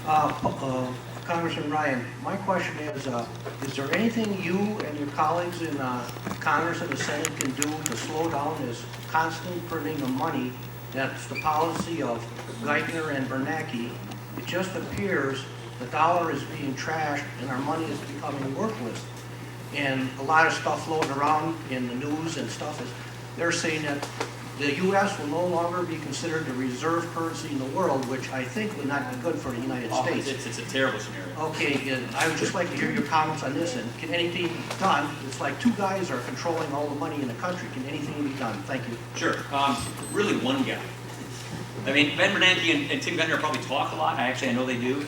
Congressman Ryan, my question is there anything you and your colleagues in Congress and the Senate can do to slow down this constant printing of money? That's the policy of Geithner and Bernanke. It just appears the dollar is being trashed and our money is becoming worthless. And a lot of stuff floating around in the news and stuff is, they're saying that the U.S. will no longer be considered the reserve currency in the world, which I think would not be good for the United States. It's a terrible scenario. Okay, and I would just like to hear your comments on this, and can anything be done? It's like two guys are controlling all the money in the country. Can anything be done? Thank you. Sure. Really one guy. I mean, Ben Bernanke and Tim Geithner probably talk a lot. I know they do.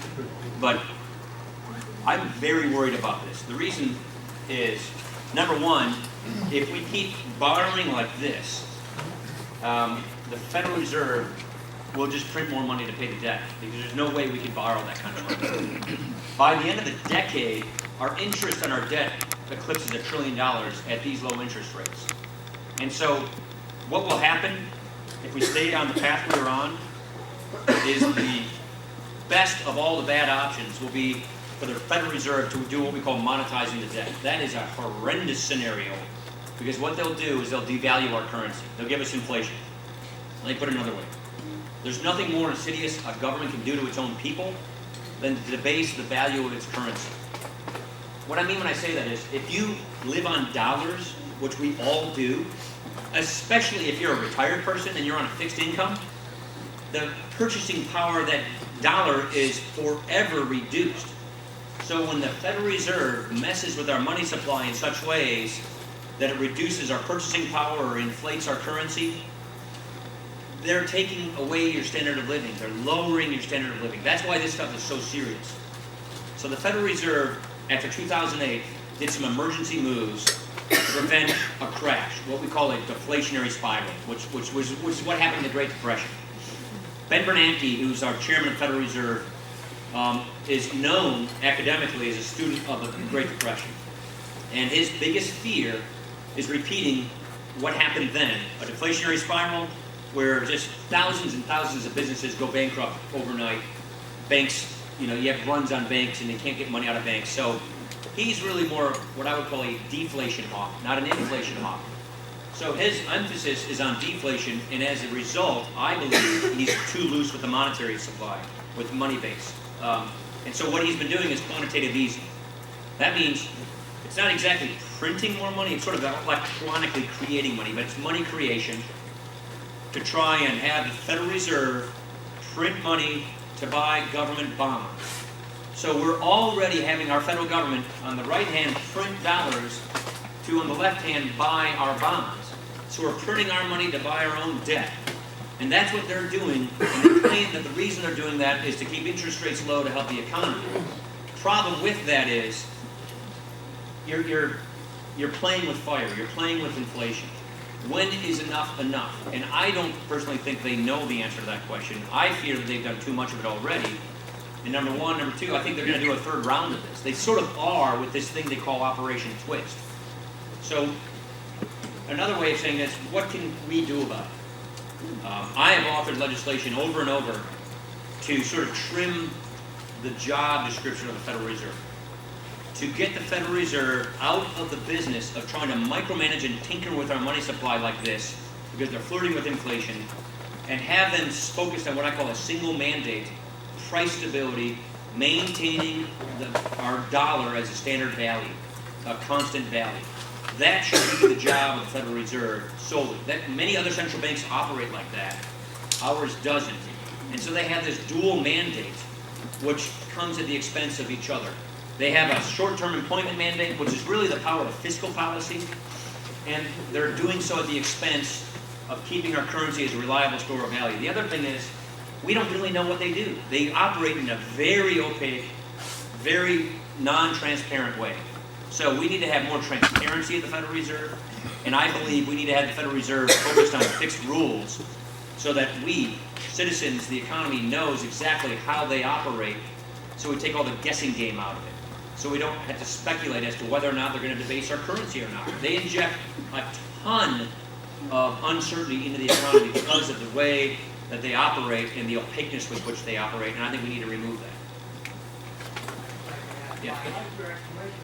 But I'm very worried about this. The reason is, number one, if we keep borrowing like this, the Federal Reserve will just print more money to pay the debt, because there's no way we can borrow that kind of money. By the end of the decade, our interest on our debt eclipses $1 trillion at these low interest rates. And so what will happen if we stay on the path we're on is the best of all the bad options will be for the Federal Reserve to do what we call monetizing the debt. That is a horrendous scenario, because what they'll do is they'll devalue our currency. They'll give us inflation. Let me put it another way. There's nothing more insidious a government can do to its own people than to debase the value of its currency. What I mean when I say that is, if you live on dollars, which we all do, especially if you're a retired person and you're on a fixed income, the purchasing power of that dollar is forever reduced. So when the Federal Reserve messes with our money supply in such ways that it reduces our purchasing power or inflates our currency, they're taking away your standard of living. They're lowering your standard of living. That's why this stuff is so serious. So the Federal Reserve, after 2008, did some emergency moves to prevent a crash, what we call a deflationary spiral, which is what happened in the Great Depression. Ben Bernanke, who's our chairman of the Federal Reserve, is known academically as a student of the Great Depression. And his biggest fear is repeating what happened then, a deflationary spiral where just thousands and thousands of businesses go bankrupt overnight. Banks, you have runs on banks and they can't get money out of banks. So he's really more what I would call a deflation hawk, not an inflation hawk. So his emphasis is on deflation, and as a result, I believe he's too loose with the monetary supply, with money base. And so what he's been doing is quantitative easing. That means it's not exactly printing more money, it's sort of electronically creating money, but it's money creation to try and have the Federal Reserve print money to buy government bonds. So we're already having our federal government on the right hand print dollars to on the left hand buy our bonds. So we're printing our money to buy our own debt. And that's what they're doing, and they claim that the reason they're doing that is to keep interest rates low to help the economy. The problem with that is you're playing with fire, you're playing with inflation. When is enough enough? And I don't personally think they know the answer to that question. I fear that they've done too much of it already. And number one. Number two, I think they're going to do a third round of this. They sort of are with this thing they call Operation Twist. So another way of saying this, what can we do about it? I have authored legislation over and over to sort of trim the job description of the Federal Reserve, to get the Federal Reserve out of the business of trying to micromanage and tinker with our money supply like this, because they're flirting with inflation, and have them focused on what I call a single mandate, price stability, maintaining our dollar as a standard value, a constant value. That should be the job of the Federal Reserve solely. That many other central banks operate like that. Ours doesn't. And so they have this dual mandate, which comes at the expense of each other. They have a short-term employment mandate, which is really the power of fiscal policy, and they're doing so at the expense of keeping our currency as a reliable store of value. The other thing is, we don't really know what they do. They operate in a very opaque, very non-transparent way. So we need to have more transparency at the Federal Reserve, and I believe we need to have the Federal Reserve focused on fixed rules so that we, citizens, the economy, knows exactly how they operate, so we take all the guessing game out of it. So we don't have to speculate as to whether or not they're going to debase our currency or not. They inject a ton of uncertainty into the economy because of the way that they operate and the opaqueness with which they operate, and I think we need to remove that. Yeah.